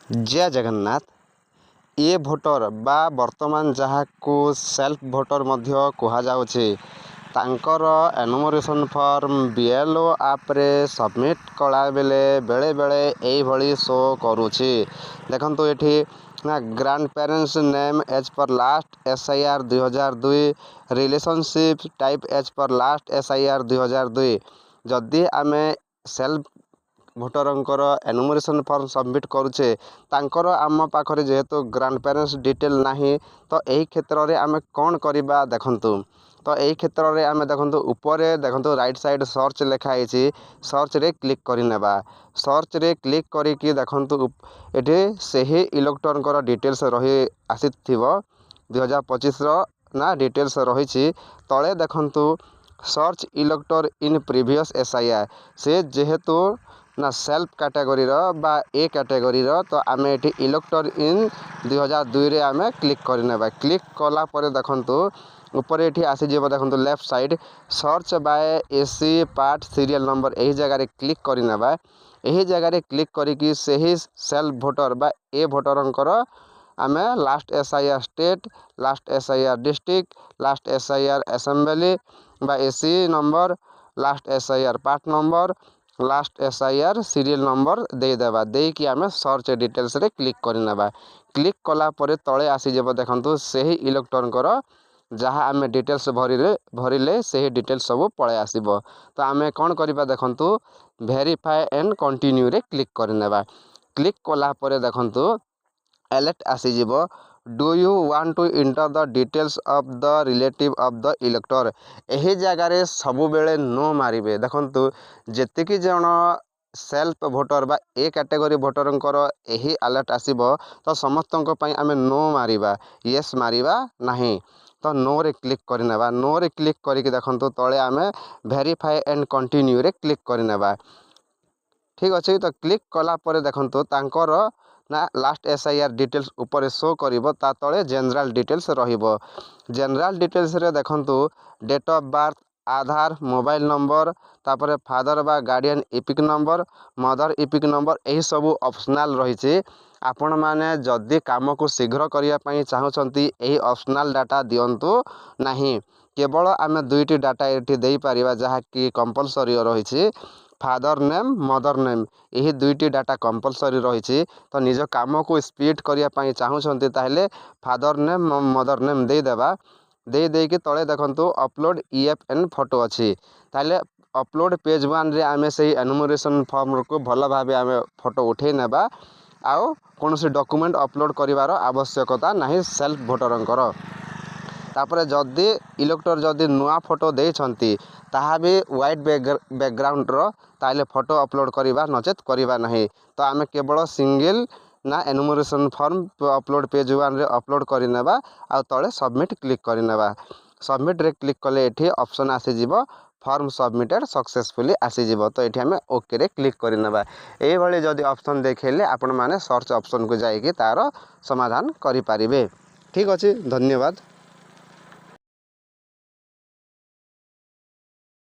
जय जगन्नाथ। ये भोटर बा वर्तमान जहाकू सेल्फ भोटर मध्य कहा जाउछे तांकर एनुमरेशन फॉर्म बीएलओ आप्रे सबमिट कला बेले बेले बेले एई भली शो करूछि। देखंतु एठी ना grand parents name as per last SIR 2002 relationship type as per last SIR 2002 जदि आमे सेल्फ भोटरंकर एनुमरेशन फॉर्म सबमिट करुचे तांकर आम पाखरे जेहेतु ग्रैंड पेरेंट्स डिटेल नाही तो एही क्षेत्र रे आमे कोन करिबा देखंतु। तो एही क्षेत्र रे आमे देखंतु ऊपरे देखंतु राइट साइड सर्च लिखा हैछि सर्च रे क्लिक करि नेबा। सर्च रे क्लिक करी कि देखंतु एठी सेही इलेक्टरंकर डिटेल्स रही आसीथिबो 2025 रो ना डिटेल्स रहिछि। तळे देखंतु सर्च इलेक्टर इन प्रीवियस एसआईआर से जेहेतु ना सेल्फ कैटेगरी रो बा ए कैटेगरी रो तो आमे एठी इलेक्टर इन 2002 रे आमे क्लिक करि नेबा। क्लिक कला परे देखंतु ऊपर एठी आसी जेबो देखंतु left side search by AC part serial number एही जगह रे क्लिक करि नेबा। एही जगह रे क्लिक करी कि सेही सेल्फ भोटर बा ए भोटरंकर आमे last SIR state last SIR district last SIR assembly बा AC number last SIR part number last SIR serial number दे देबा दे कि आमे सर्च डिटेल्स रे क्लिक करि नेबा। क्लिक कला परे तळे आसी जेबो देखंतु सेही इलेक्टरंकर जहाँ आमे डिटेल्स भरिले सेही डिटेल्स सब पळे आसीबो। तो आमे कोन करिबा देखंतु वेरीफाई एंड कंटिन्यू रे क्लिक करि नेबा। क्लिक कला परे देखंतु एलेक्ट आसी जेबो do you want to enter the details of the relative of the elector एही जगह रे सबु बेले नो मारिबे। देखंतु जेतिकी जण सेल्फ भोटर बा ए कैटेगरी भोटरंकर एही अलर्ट आसीबो तो समस्तंक पई आमे नो मारिबा यस मारिबा नाही। तो नो रे क्लिक करि नेबा। नो रे क्लिक करी कि देखंतु तळे आमे वेरीफाई एंड कंटिन्यू रे क्लिक करि नेबा। ठीक अछि। तो क्लिक कला परे देखंतु तांकर ना लास्ट एसआईआर डिटेल्स ऊपर शो करिवो ता तळे जनरल डिटेल्स रहिबो। जनरल डिटेल्स रे देखंतु date of birth Aadhaar mobile number तापरे फादर बा guardian EPIC number mother EPIC number एही सबु ऑप्शनल रहिछि। आपण माने जदि काम को शीघ्र करिया पई चाहुचंती एही ऑप्शनल डाटा दियंतु नाही। केवल आमे दुईटी डाटा एठी देई परिबा जहा कि कंपलसरी रहिछि फादर नेम मदर नेम यही दुईटी डाटा कंपलसरी रही। तो निज काम को स्पीड करिया पई चाहुचंती ताहेले फादर नेम मदर नेम दे देबा दे कि तळे देखंतु अपलोड ईएफएन फोटो अछि ताहेले अपलोड पेज 1 रे आमे सेही एनुमरेशन फॉर्म को भल भाबे आमे फोटो उठे नेबा आउ कोनोसी डॉक्यूमेंट अपलोड करिवार आवश्यकता नाही सेल्फ भोटरंकर। तापरे जदि इलेक्टर जदि नुआ फोटो देछंती ताहा भी व्हाइट बैकग्राउंड रो ताले फोटो अपलोड करिबा नचेत करिबा नाही। तो आमे केवल सिंगल ना एनुमरेशन फॉर्म अपलोड पेज 1 रे अपलोड करि नेबा आ तळे सबमिट क्लिक करि नेबा। सबमिट रे क्लिक कले एठी ऑप्शन आसी जिवो फॉर्म सबमिटेड सक्सेसफुली आसी जिवो। तो एठी आमे ओके रे क्लिक करि नेबा। एई भली जदि ऑप्शन देखेले आपण माने सर्च ऑप्शन को जाई कि तारो समाधान करि पारिबे। ठीक अछि। धन्यवाद।